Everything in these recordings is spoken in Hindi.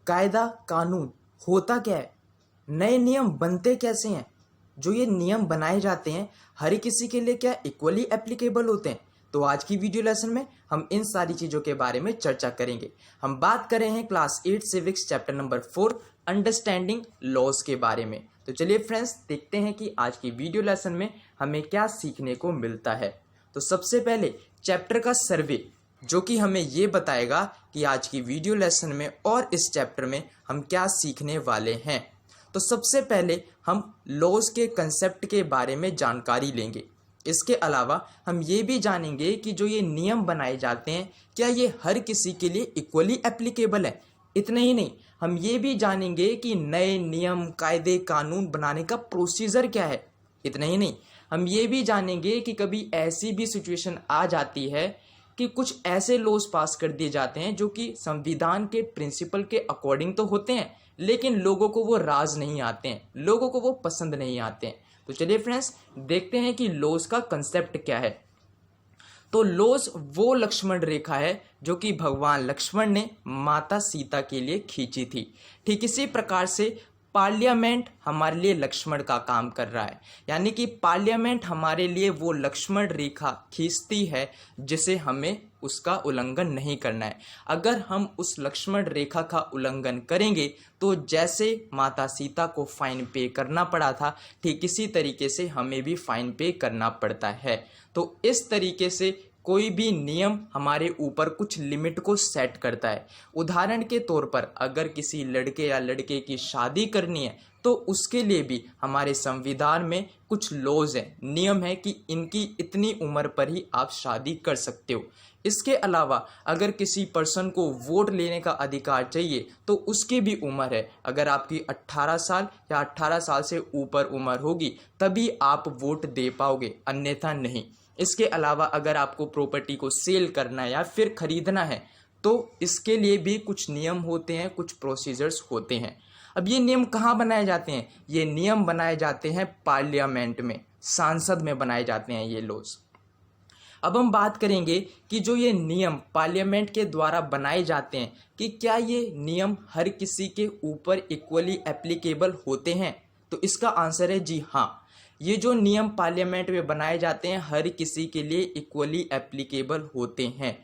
कायदा कानून होता क्या है, नए नियम बनते कैसे हैं, जो ये नियम बनाए जाते हैं हर किसी के लिए क्या इक्वली एप्लीकेबल होते हैं। तो आज की वीडियो लेसन में हम इन सारी चीज़ों के बारे में चर्चा करेंगे। हम बात कर रहे हैं class 8 civics chapter number 4 understanding laws के बारे में। तो चलिए फ्रेंड्स, देखते हैं कि आज की वीडियो लेसन में हमें क्या सीखने को मिलता है। तो सबसे पहले चैप्टर का सर्वे, जो कि हमें ये बताएगा कि आज की वीडियो लेसन में और इस चैप्टर में हम क्या सीखने वाले हैं। तो सबसे पहले हम लॉज के कंसेप्ट के बारे में जानकारी लेंगे। इसके अलावा हम ये भी जानेंगे कि जो ये नियम बनाए जाते हैं क्या ये हर किसी के लिए इक्वली एप्लीकेबल है। इतना ही नहीं, हम ये भी जानेंगे कि नए नियम कायदे कानून बनाने का प्रोसीजर क्या है। इतना ही नहीं, हम ये भी जानेंगे कि कभी ऐसी भी सिचुएशन आ जाती है कि कुछ ऐसे लॉज पास कर दिए जाते हैं जो कि संविधान के प्रिंसिपल के अकॉर्डिंग तो होते हैं, लेकिन लोगों को वो राज नहीं आते हैं, लोगों को वो पसंद नहीं आते हैं। तो चलिए फ्रेंड्स, देखते हैं कि लॉज का कंसेप्ट क्या है। तो लॉज वो लक्ष्मण रेखा है जो कि भगवान लक्ष्मण ने माता सीता के लिए खींची थी। ठीक इसी प्रकार से पार्लियामेंट हमारे लिए लक्ष्मण का काम कर रहा है, यानी कि पार्लियामेंट हमारे लिए वो लक्ष्मण रेखा खींचती है जिसे हमें उसका उल्लंघन नहीं करना है। अगर हम उस लक्ष्मण रेखा का उल्लंघन करेंगे तो जैसे माता सीता को फाइन पे करना पड़ा था, ठीक इसी तरीके से हमें भी फाइन पे करना पड़ता है। तो इस तरीके से कोई भी नियम हमारे ऊपर कुछ लिमिट को सेट करता है। उदाहरण के तौर पर अगर किसी लड़के या लड़के की शादी करनी है तो उसके लिए भी हमारे संविधान में कुछ लॉज हैं, नियम है कि इनकी इतनी उम्र पर ही आप शादी कर सकते हो। इसके अलावा अगर किसी पर्सन को वोट लेने का अधिकार चाहिए तो उसकी भी उम्र है। अगर आपकी 18 साल या 18 साल से ऊपर उम्र होगी तभी आप वोट दे पाओगे, अन्यथा नहीं। इसके अलावा अगर आपको प्रॉपर्टी को सेल करना है या फिर खरीदना है तो इसके लिए भी कुछ नियम होते हैं, कुछ प्रोसीजर्स होते हैं। अब ये नियम कहाँ बनाए जाते हैं? ये नियम बनाए जाते हैं पार्लियामेंट में, संसद में बनाए जाते हैं ये लॉज। अब हम बात करेंगे कि जो ये नियम पार्लियामेंट के द्वारा बनाए जाते हैं कि क्या ये नियम हर किसी के ऊपर इक्वली एप्लीकेबल होते हैं। तो इसका आंसर है जी हाँ। ये जो नियम पार्लियामेंट में बनाए जाते हैं हर किसी के लिए इक्वली एप्लीकेबल होते हैं।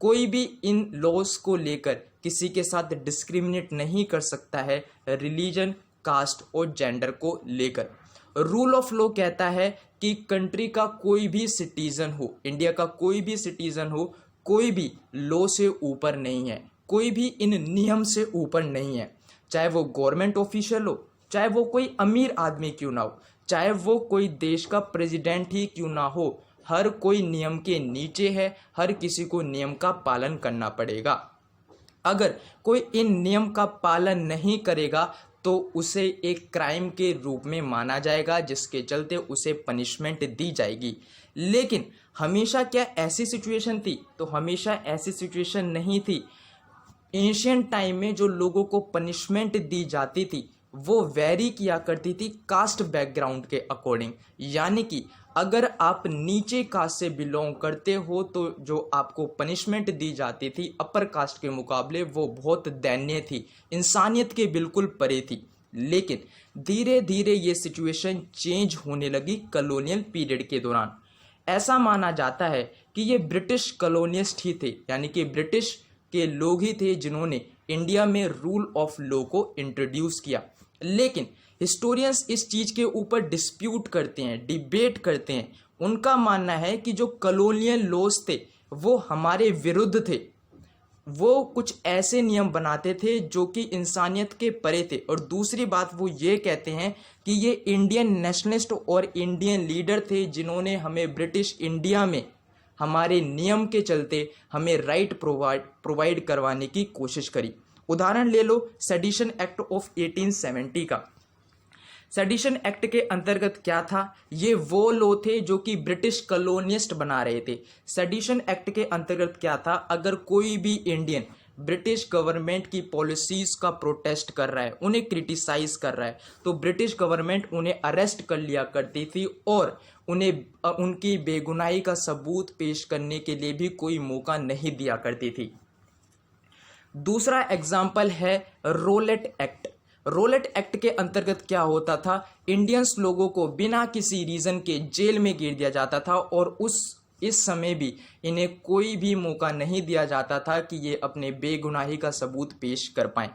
कोई भी इन लॉज को लेकर किसी के साथ डिस्क्रिमिनेट नहीं कर सकता है रिलीजन, कास्ट और जेंडर को लेकर। रूल ऑफ लॉ कहता है कि कंट्री का कोई भी सिटीजन हो, इंडिया का कोई भी सिटीजन हो, कोई भी लॉ से ऊपर नहीं है, कोई भी इन नियम से ऊपर नहीं है। चाहे वो गवर्नमेंट ऑफिशियल हो, चाहे वो कोई अमीर आदमी क्यों ना हो, चाहे वो कोई देश का प्रेसिडेंट ही क्यों ना हो, हर कोई नियम के नीचे है, हर किसी को नियम का पालन करना पड़ेगा। अगर कोई इन नियम का पालन नहीं करेगा तो उसे एक क्राइम के रूप में माना जाएगा, जिसके चलते उसे पनिशमेंट दी जाएगी। लेकिन हमेशा क्या ऐसी सिचुएशन थी? तो हमेशा ऐसी सिचुएशन नहीं थी। एंशियंट टाइम में जो लोगों को पनिशमेंट दी जाती थी वो वेरी किया करती थी कास्ट बैकग्राउंड के अकॉर्डिंग, यानी कि अगर आप नीचे कास्ट से बिलोंग करते हो तो जो आपको पनिशमेंट दी जाती थी अपर कास्ट के मुकाबले वो बहुत दयनीय थी, इंसानियत के बिल्कुल परे थी। लेकिन धीरे धीरे ये सिचुएशन चेंज होने लगी कॉलोनियल पीरियड के दौरान। ऐसा माना जाता है कि ये ब्रिटिश कॉलोनियस्ट ही थे, यानी कि ब्रिटिश के लोग ही थे जिन्होंने इंडिया में रूल ऑफ लॉ को इंट्रोड्यूस किया। लेकिन हिस्टोरियंस इस चीज़ के ऊपर डिस्प्यूट करते हैं, डिबेट करते हैं। उनका मानना है कि जो कॉलोनियल लॉज थे वो हमारे विरुद्ध थे, वो कुछ ऐसे नियम बनाते थे जो कि इंसानियत के परे थे। और दूसरी बात वो ये कहते हैं कि ये इंडियन नेशनलिस्ट और इंडियन लीडर थे जिन्होंने हमें ब्रिटिश इंडिया में हमारे नियम के चलते हमें राइट प्रोवाइड करवाने की कोशिश करी। उदाहरण ले लो सेडिशन एक्ट ऑफ 1870 का। सेडिशन एक्ट के अंतर्गत क्या था? ये वो लॉ थे जो कि ब्रिटिश कॉलोनिस्ट बना रहे थे। सेडिशन एक्ट के अंतर्गत क्या था? अगर कोई भी इंडियन ब्रिटिश गवर्नमेंट की पॉलिसीज का प्रोटेस्ट कर रहा है, उन्हें क्रिटिसाइज कर रहा है, तो ब्रिटिश गवर्नमेंट उन्हें अरेस्ट कर लिया करती थी और उन्हें उनकी बेगुनाही का सबूत पेश करने के लिए भी कोई मौका नहीं दिया करती थी। दूसरा एग्जाम्पल है रोलेट एक्ट। रोलेट एक्ट के अंतर्गत क्या होता था, इंडियंस लोगों को बिना किसी रीज़न के जेल में गिर दिया जाता था और इस समय भी इन्हें कोई भी मौका नहीं दिया जाता था कि ये अपने बेगुनाही का सबूत पेश कर पाएं,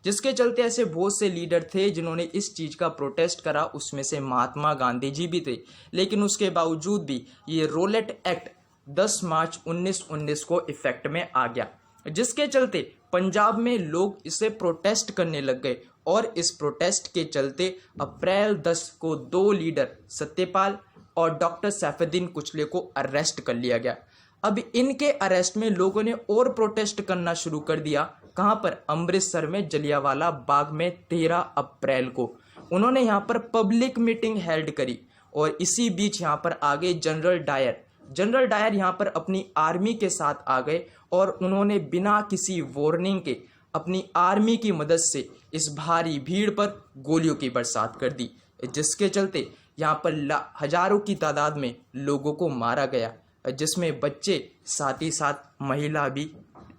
जिसके चलते ऐसे बहुत से लीडर थे जिन्होंने इस चीज़ का प्रोटेस्ट करा। उसमें से महात्मा गांधी जी भी थे, लेकिन उसके बावजूद भी ये रोलेट एक्ट 10 मार्च 1919 को इफेक्ट में आ गया, जिसके चलते पंजाब में लोग इसे प्रोटेस्ट करने लग गए और इस प्रोटेस्ट के चलते अप्रैल 10 को 2 लीडर सत्यपाल और डॉक्टर सैफुद्दीन कुचले को अरेस्ट कर लिया गया। अब इनके अरेस्ट में लोगों ने और प्रोटेस्ट करना शुरू कर दिया। कहां पर? अमृतसर में जलियांवाला बाग में 13 अप्रैल को उन्होंने यहां पर पब्लिक मीटिंग हेल्ड करी और इसी बीच यहां पर आ गए जनरल डायर यहां पर अपनी आर्मी के साथ आ गए और उन्होंने बिना किसी वार्निंग के अपनी आर्मी की मदद से इस भारी भीड़ पर गोलियों की बरसात कर दी, जिसके चलते यहाँ पर हजारों की तादाद में लोगों को मारा गया, जिसमें बच्चे साथ ही साथ महिला भी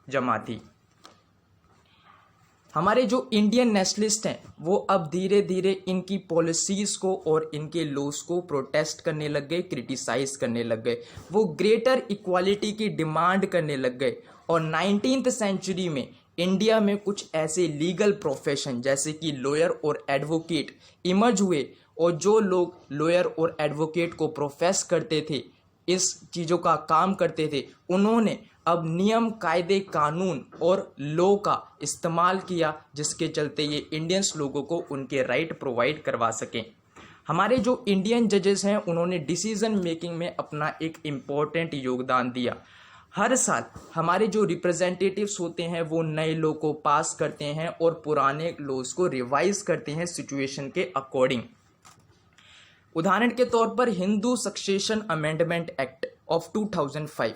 जमा थी। हमारे जो इंडियन नेशनलिस्ट हैं वो अब धीरे धीरे इनकी पॉलिसीज़ को और इनके लॉस को प्रोटेस्ट करने लग गए, क्रिटिसाइज करने लग गए। वो ग्रेटर इक्वालिटी की डिमांड करने लग गए और 19th सेंचुरी में इंडिया में कुछ ऐसे लीगल प्रोफेशन जैसे कि लॉयर और एडवोकेट इमर्ज हुए और जो लोग लॉयर और एडवोकेट को प्रोफेस करते थे, इस चीज़ों का काम करते थे, उन्होंने अब नियम, कायदे, कानून और लॉ का इस्तेमाल किया, जिसके चलते ये इंडियंस लोगों को उनके राइट प्रोवाइड करवा सकें। हमारे जो इंडियन जजेस हैं उन्होंने डिसीजन मेकिंग में अपना एक इम्पोर्टेंट योगदान दिया। हर साल हमारे जो रिप्रेजेंटेटिव्स होते हैं वो नए लॉ को पास करते हैं और पुराने लॉज को रिवाइज करते हैं सिचुएशन के अकॉर्डिंग। उदाहरण के तौर पर Hindu succession amendment act of 2005,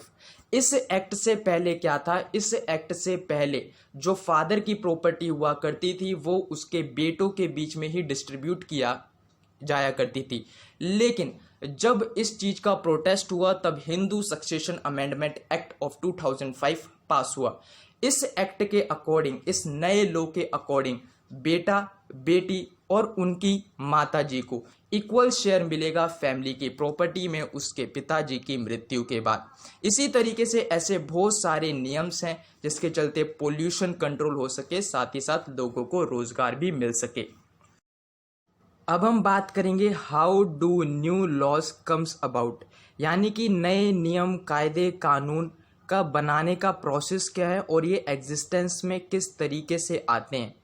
इस एक्ट से पहले क्या था? इस एक्ट से पहले जो फादर की प्रॉपर्टी हुआ करती थी वो उसके बेटों के बीच में ही डिस्ट्रीब्यूट किया जाया करती थी, लेकिन जब इस चीज़ का प्रोटेस्ट हुआ तब Hindu succession amendment act of 2005 पास हुआ। इस एक्ट के अकॉर्डिंग, इस नए लॉ के अकॉर्डिंग बेटा, बेटी और उनकी माताजी को इक्वल शेयर मिलेगा फैमिली की प्रॉपर्टी में उसके पिताजी की मृत्यु के बाद। इसी तरीके से ऐसे बहुत सारे नियम्स हैं जिसके चलते पोल्यूशन कंट्रोल हो सके, साथ ही साथ लोगों को रोजगार भी मिल सके। अब हम बात करेंगे how do new laws comes about, यानी कि नए नियम, कायदे, कानून का बनाने का प्रोसेस क्या है और ये एग्जिस्टेंस में किस तरीके से आते हैं।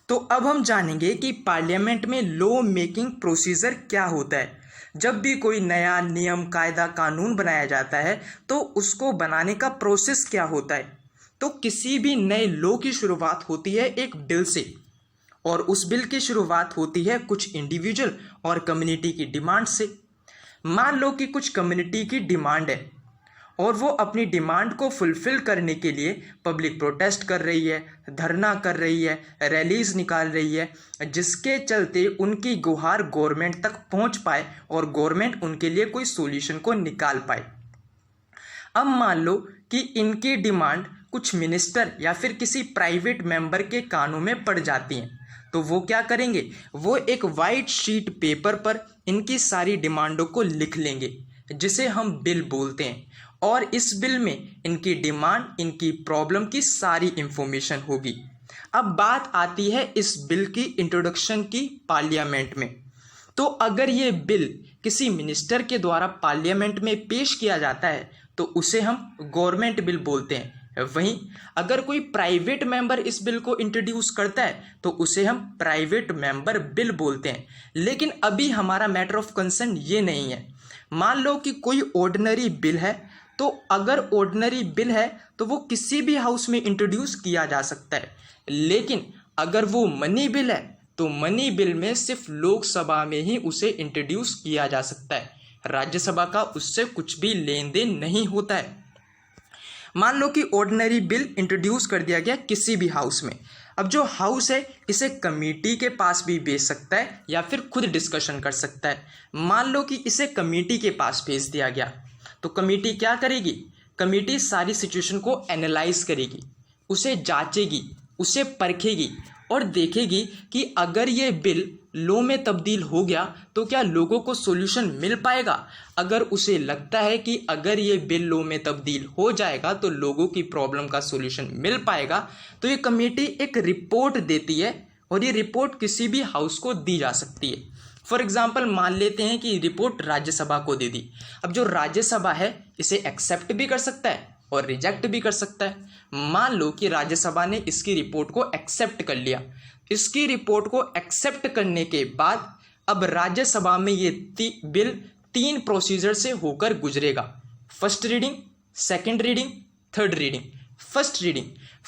तो अब हम जानेंगे कि पार्लियामेंट में लॉ मेकिंग प्रोसीजर क्या होता है। जब भी कोई नया नियम, कायदा, कानून बनाया जाता है तो उसको बनाने का प्रोसेस क्या होता है। तो किसी भी नए लॉ की शुरुआत होती है एक बिल से, और उस बिल की शुरुआत होती है कुछ इंडिविजुअल और कम्युनिटी की डिमांड से। मान लो कि कुछ कम्युनिटी की डिमांड है और वो अपनी डिमांड को फुलफिल करने के लिए पब्लिक प्रोटेस्ट कर रही है, धरना कर रही है, रैलीज निकाल रही है, जिसके चलते उनकी गुहार गवर्नमेंट तक पहुंच पाए और गवर्नमेंट उनके लिए कोई सॉल्यूशन को निकाल पाए। अब मान लो कि इनकी डिमांड कुछ मिनिस्टर या फिर किसी प्राइवेट मेंबर के कानों में पड़ जाती हैं, तो वो क्या करेंगे? वो एक वाइट शीट पेपर पर इनकी सारी डिमांडों को लिख लेंगे, जिसे हम बिल बोलते हैं, और इस बिल में इनकी डिमांड, इनकी प्रॉब्लम की सारी इंफॉर्मेशन होगी। अब बात आती है इस बिल की इंट्रोडक्शन की पार्लियामेंट में। तो अगर ये बिल किसी मिनिस्टर के द्वारा पार्लियामेंट में पेश किया जाता है तो उसे हम गवर्नमेंट बिल बोलते हैं। वहीं अगर कोई प्राइवेट मेंबर इस बिल को इंट्रोड्यूस करता है तो उसे हम प्राइवेट मेंबर बिल बोलते हैं। लेकिन अभी हमारा मैटर ऑफ कंसर्न ये नहीं है। मान लो कि कोई ऑर्डिनरी बिल है, तो अगर ऑर्डिनरी बिल है तो वो किसी भी हाउस में इंट्रोड्यूस किया जा सकता है, लेकिन अगर वो मनी बिल है तो मनी बिल में सिर्फ लोकसभा में ही उसे इंट्रोड्यूस किया जा सकता है। राज्यसभा का उससे कुछ भी लेन देन नहीं होता है। मान लो कि ऑर्डिनरी बिल इंट्रोड्यूस कर दिया गया किसी भी हाउस में। अब जो हाउस है इसे कमेटी के पास भी भेज सकता है या फिर खुद डिस्कशन कर सकता है। मान लो कि इसे कमेटी के पास भेज दिया गया, तो कमेटी क्या करेगी? कमेटी सारी सिचुएशन को एनालाइज करेगी, उसे जांचेगी, उसे परखेगी और देखेगी कि अगर ये बिल लॉ में तब्दील हो गया तो क्या लोगों को सॉल्यूशन मिल पाएगा। अगर उसे लगता है कि अगर ये बिल लॉ में तब्दील हो जाएगा तो लोगों की प्रॉब्लम का सॉल्यूशन मिल पाएगा, तो ये कमेटी एक रिपोर्ट देती है और ये रिपोर्ट किसी भी हाउस को दी जा सकती है। फॉर एग्जाम्पल मान लेते हैं कि रिपोर्ट राज्यसभा को दे दी। अब जो राज्यसभा है इसे एक्सेप्ट भी कर सकता है और रिजेक्ट भी कर सकता है। मान लो कि राज्यसभा ने इसकी रिपोर्ट को एक्सेप्ट कर लिया। इसकी रिपोर्ट को एक्सेप्ट करने के बाद अब राज्यसभा में ये बिल 3 प्रोसीजर से होकर गुजरेगा। First reading, second reading, third reading.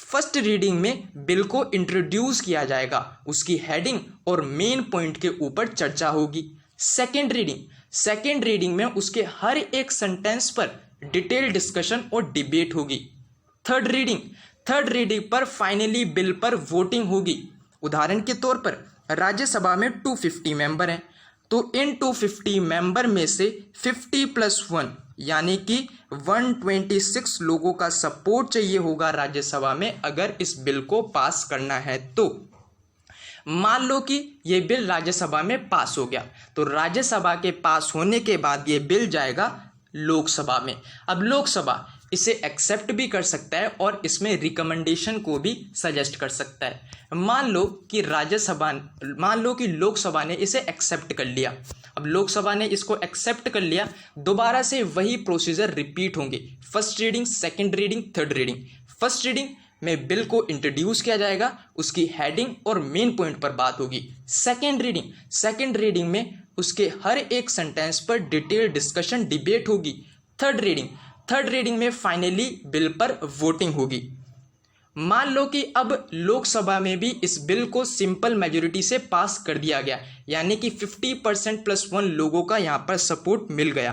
First reading में बिल को इंट्रोड्यूस किया जाएगा, उसकी हेडिंग और मेन पॉइंट के ऊपर चर्चा होगी। सेकंड रीडिंग में उसके हर एक सेंटेंस पर डिटेल डिस्कशन और डिबेट होगी। थर्ड रीडिंग पर फाइनली बिल पर वोटिंग होगी। उदाहरण के तौर पर राज्यसभा में 250 मेंबर हैं, तो इन 250 मेंबर में से 50+1 यानी कि 126 लोगों का सपोर्ट चाहिए होगा राज्यसभा में अगर इस बिल को पास करना है। तो मान लो कि ये बिल राज्यसभा में पास हो गया, तो राज्यसभा के पास होने के बाद ये बिल जाएगा लोकसभा में। अब लोकसभा इसे एक्सेप्ट भी कर सकता है और इसमें रिकमेंडेशन को भी सजेस्ट कर सकता है। मान लो कि लोकसभा ने इसे एक्सेप्ट कर लिया। अब लोकसभा ने इसको एक्सेप्ट कर लिया, दोबारा से वही प्रोसीजर रिपीट होंगे। First reading, second reading, third reading. First reading में बिल को इंट्रोड्यूस किया जाएगा, उसकी हेडिंग और मेन पॉइंट पर बात होगी। सेकंड रीडिंग में उसके हर एक सेंटेंस पर डिटेल डिस्कशन, डिबेट होगी। थर्ड रीडिंग में फाइनली बिल पर वोटिंग होगी। मान लो कि अब लोकसभा में भी इस बिल को सिंपल मेजोरिटी से पास कर दिया गया, यानी कि 50%+1 लोगों का यहाँ पर सपोर्ट मिल गया,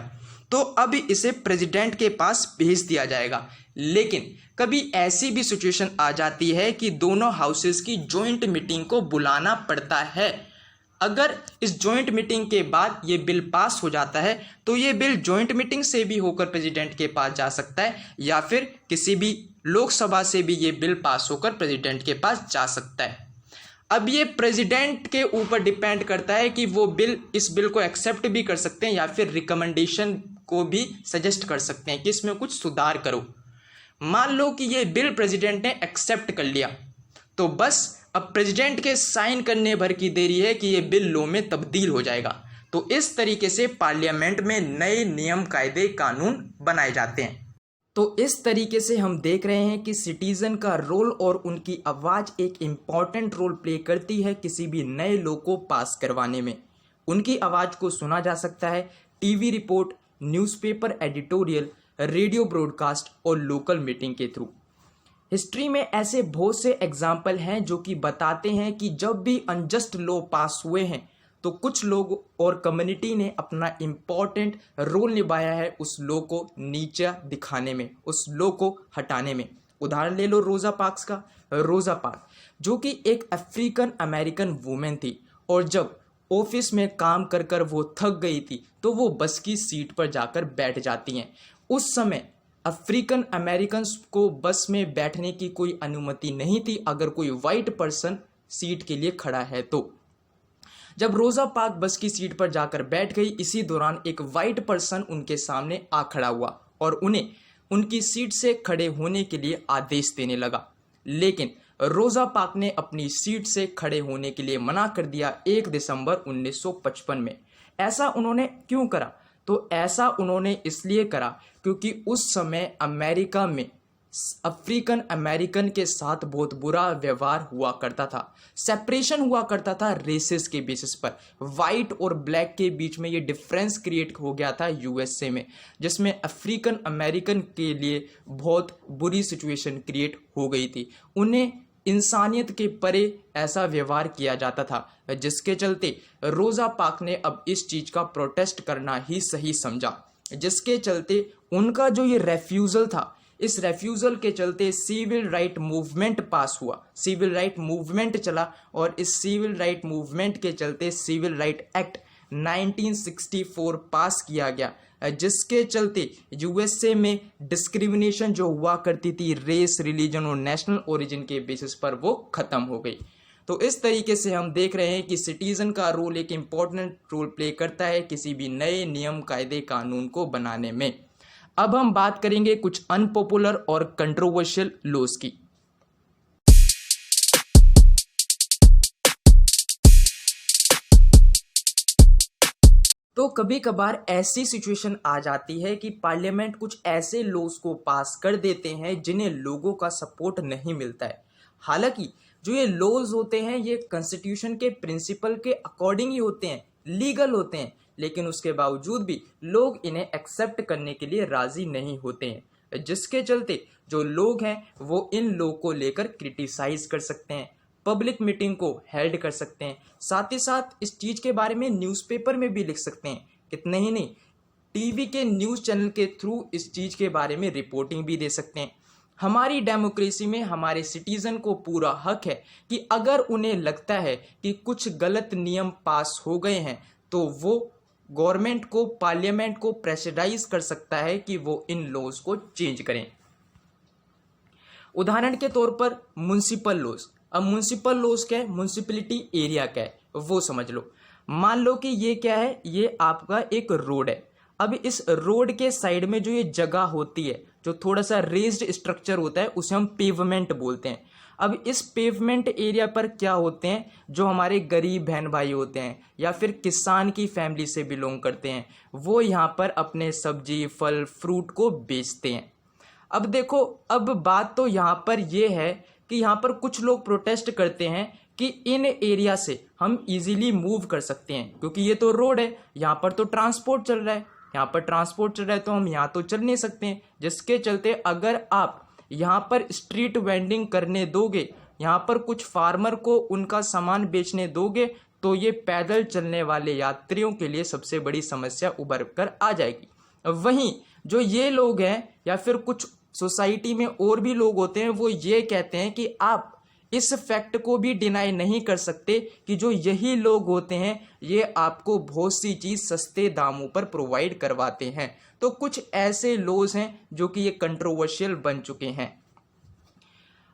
तो अब इसे प्रेसिडेंट के पास भेज दिया जाएगा। लेकिन कभी ऐसी भी सिचुएशन आ जाती है कि दोनों हाउसेस की जॉइंट मीटिंग को बुलाना पड़ता है। अगर इस जॉइंट मीटिंग के बाद ये बिल पास हो जाता है तो ये बिल जॉइंट मीटिंग से भी होकर प्रेसिडेंट के पास जा सकता है या फिर किसी भी लोकसभा से भी ये बिल पास होकर प्रेसिडेंट के पास जा सकता है। अब ये प्रेसिडेंट के ऊपर डिपेंड करता है कि वो इस बिल को एक्सेप्ट भी कर सकते हैं या फिर रिकमेंडेशन को भी सजेस्ट कर सकते हैं कि इसमें कुछ सुधार करो। मान लो कि ये बिल प्रेसिडेंट ने एक्सेप्ट कर लिया, तो बस अब प्रेसिडेंट के साइन करने भर की देरी है कि ये बिल लॉ में तब्दील हो जाएगा। तो इस तरीके से पार्लियामेंट में नए नियम, कायदे, कानून बनाए जाते हैं। तो इस तरीके से हम देख रहे हैं कि सिटीजन का रोल और उनकी आवाज़ एक इम्पॉर्टेंट रोल प्ले करती है किसी भी नए लॉ को पास करवाने में। उनकी आवाज़ को सुना जा सकता है TV report, newspaper editorial, radio broadcast और लोकल मीटिंग के थ्रू। हिस्ट्री में ऐसे बहुत से एग्जाम्पल हैं जो कि बताते हैं कि जब भी अनजस्ट लॉ पास हुए हैं तो कुछ लोग और कम्युनिटी ने अपना इम्पॉर्टेंट रोल निभाया है उस लॉ को नीचा दिखाने में, उस लॉ को हटाने में। उदाहरण ले लो रोज़ा पार्क्स का। रोज़ा पार्क्स जो कि एक अफ्रीकन अमेरिकन वुमेन थी और जब ऑफिस में काम कर कर वो थक गई थी तो वो बस की सीट पर जाकर बैठ जाती हैं। उस समय अफ्रीकन अमेरिकन्स को बस में बैठने की कोई अनुमति नहीं थी अगर कोई वाइट पर्सन सीट के लिए खड़ा है। तो जब रोज़ा पार्क्स बस की सीट पर जाकर बैठ गई, इसी दौरान एक वाइट पर्सन उनके सामने आ खड़ा हुआ और उन्हें उनकी सीट से खड़े होने के लिए आदेश देने लगा। लेकिन रोज़ा पार्क्स ने अपनी सीट से खड़े होने के लिए मना कर दिया 1 दिसंबर 1955 में। ऐसा उन्होंने क्यों करा? तो ऐसा उन्होंने इसलिए करा क्योंकि उस समय अमेरिका में अफ्रीकन अमेरिकन के साथ बहुत बुरा व्यवहार हुआ करता था, सेपरेशन हुआ करता था रेसेस के बेसिस पर। वाइट और ब्लैक के बीच में ये डिफरेंस क्रिएट हो गया था यूएसए में, जिसमें अफ्रीकन अमेरिकन के लिए बहुत बुरी सिचुएशन क्रिएट हो गई थी। उन्हें इंसानियत के परे ऐसा व्यवहार किया जाता था, जिसके चलते रोज़ा पार्क्स ने अब इस चीज़ का प्रोटेस्ट करना ही सही समझा, जिसके चलते उनका जो ये रेफ्यूज़ल था इस रेफ्यूज़ल के चलते सिविल राइट मूवमेंट पास हुआ, सिविल राइट मूवमेंट चला और इस सिविल राइट मूवमेंट के चलते सिविल राइट एक्ट 1964 पास किया गया, जिसके चलते यूएसए में डिस्क्रिमिनेशन जो हुआ करती थी रेस, रिलीजन और नेशनल ओरिजिन के बेसिस पर वो खत्म हो गई। तो इस तरीके से हम देख रहे हैं कि सिटीज़न का रोल एक इम्पॉर्टेंट रोल प्ले करता है किसी भी नए नियम, कायदे, कानून को बनाने में। अब हम बात करेंगे कुछ अनपॉपुलर और कंट्रोवर्शियल लॉज की। तो कभी कभार ऐसी सिचुएशन आ जाती है कि पार्लियामेंट कुछ ऐसे लॉज को पास कर देते हैं जिन्हें लोगों का सपोर्ट नहीं मिलता है। हालांकि जो ये लॉज होते हैं ये कॉन्स्टिट्यूशन के प्रिंसिपल के अकॉर्डिंग ही होते हैं, लीगल होते हैं, लेकिन उसके बावजूद भी लोग इन्हें एक्सेप्ट करने के लिए राजी नहीं होते हैं, जिसके चलते जो लोग हैं वो इन लोग को लेकर क्रिटिसाइज कर सकते हैं, पब्लिक मीटिंग को हेल्ड कर सकते हैं, साथ ही साथ इस चीज़ के बारे में न्यूज़पेपर में भी लिख सकते हैं, कितने ही नहीं टीवी के न्यूज़ चैनल के थ्रू इस चीज़ के बारे में रिपोर्टिंग भी दे सकते हैं। हमारी डेमोक्रेसी में हमारे सिटीज़न को पूरा हक है कि अगर उन्हें लगता है कि कुछ गलत नियम पास हो गए हैं तो वो गवर्नमेंट को, पार्लियामेंट को प्रेशराइज कर सकता है कि वो इन लॉज को चेंज करें। उदाहरण के तौर पर म्युनिसिपल लॉज। अब म्युनिसिपल लॉज क्या है, म्युनिसिपैलिटी एरिया क्या है वो समझ लो। मान लो कि ये क्या है, ये आपका एक रोड है। अब इस रोड के साइड में जो ये जगह होती है, जो थोड़ा सा रेज्ड स्ट्रक्चर होता है, उसे हम पेवमेंट बोलते हैं। अब इस पेवमेंट एरिया पर क्या होते हैं, जो हमारे गरीब बहन भाई होते हैं या फिर किसान की फैमिली से बिलोंग करते हैं, वो यहाँ पर अपने सब्जी, फल, फ्रूट को बेचते हैं। अब देखो, अब बात तो यहाँ पर ये है कि यहाँ पर कुछ लोग प्रोटेस्ट करते हैं कि इन एरिया से हम इजीली मूव कर सकते हैं, क्योंकि ये तो रोड है, यहाँ पर तो ट्रांसपोर्ट चल रहा है, यहाँ पर ट्रांसपोर्ट चल रहा है तो हम यहाँ तो चल नहीं सकते हैं, जिसके चलते अगर आप यहाँ पर स्ट्रीट वेंडिंग करने दोगे, यहाँ पर कुछ फार्मर को उनका सामान बेचने दोगे, तो ये पैदल चलने वाले यात्रियों के लिए सबसे बड़ी समस्या उभर कर आ जाएगी। वहीं जो ये लोग हैं या फिर कुछ सोसाइटी में और भी लोग होते हैं, वो ये कहते हैं कि आप इस फैक्ट को भी डिनाई नहीं कर सकते कि जो यही लोग होते हैं ये आपको बहुत सी चीज़ सस्ते दामों पर प्रोवाइड करवाते हैं। तो कुछ ऐसे लॉज हैं जो कि ये कंट्रोवर्शियल बन चुके हैं।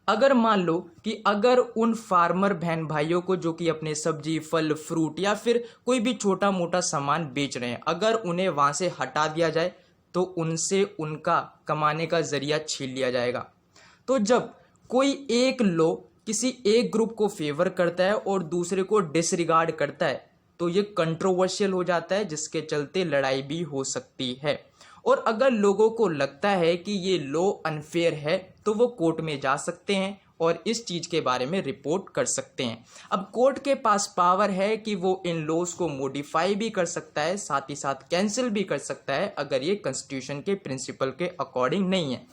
अगर मान लो कि अगर उन फार्मर बहन भाइयों को जो कि अपने सब्जी, फल, फ्रूट या फिर कोई भी छोटा मोटा सामान बेच रहे हैं, अगर उन्हें वहाँ से हटा दिया जाए तो उनसे उनका कमाने का जरिया छीन लिया जाएगा। तो जब कोई एक लोग किसी एक ग्रुप को फेवर करता है और दूसरे को डिसरिगार्ड करता है तो ये कंट्रोवर्शियल हो जाता है, जिसके चलते लड़ाई भी हो सकती है। और अगर लोगों को लगता है कि ये लॉ अनफेयर है तो वो कोर्ट में जा सकते हैं और इस चीज़ के बारे में रिपोर्ट कर सकते हैं। अब कोर्ट के पास पावर है कि वो इन लॉज को मॉडिफाई भी कर सकता है, साथ ही साथ कैंसिल भी कर सकता है अगर ये कॉन्स्टिट्यूशन के प्रिंसिपल के अकॉर्डिंग नहीं है।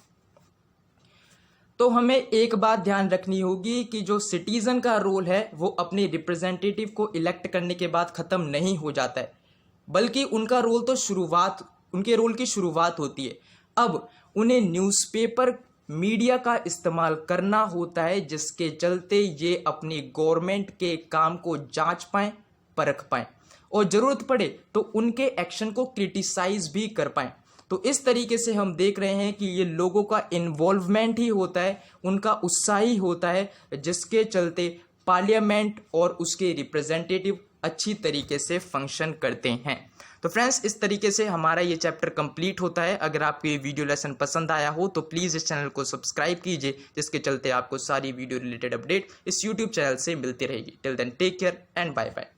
तो हमें एक बात ध्यान रखनी होगी कि जो सिटीज़न का रोल है वो अपने रिप्रेजेंटेटिव को इलेक्ट करने के बाद ख़त्म नहीं हो जाता है, बल्कि उनका रोल तो उनके रोल की शुरुआत होती है। अब उन्हें न्यूज़पेपर, मीडिया का इस्तेमाल करना होता है, जिसके चलते ये अपनी गवर्नमेंट के काम को जांच पाएँ, परख पाएँ और ज़रूरत पड़े तो उनके एक्शन को क्रिटिसाइज भी कर पाएँ। तो इस तरीके से हम देख रहे हैं कि ये लोगों का इन्वॉल्वमेंट ही होता है, उनका उत्साह ही होता है, जिसके चलते पार्लियामेंट और उसके रिप्रेजेंटेटिव अच्छी तरीके से फंक्शन करते हैं। तो फ्रेंड्स, इस तरीके से हमारा ये चैप्टर कंप्लीट होता है। अगर आपको ये वीडियो लेसन पसंद आया हो तो प्लीज़ इस चैनल को सब्सक्राइब कीजिए, जिसके चलते आपको सारी वीडियो रिलेटेड अपडेट इस यूट्यूब चैनल से मिलती रहेगी। Till then take care and bye bye.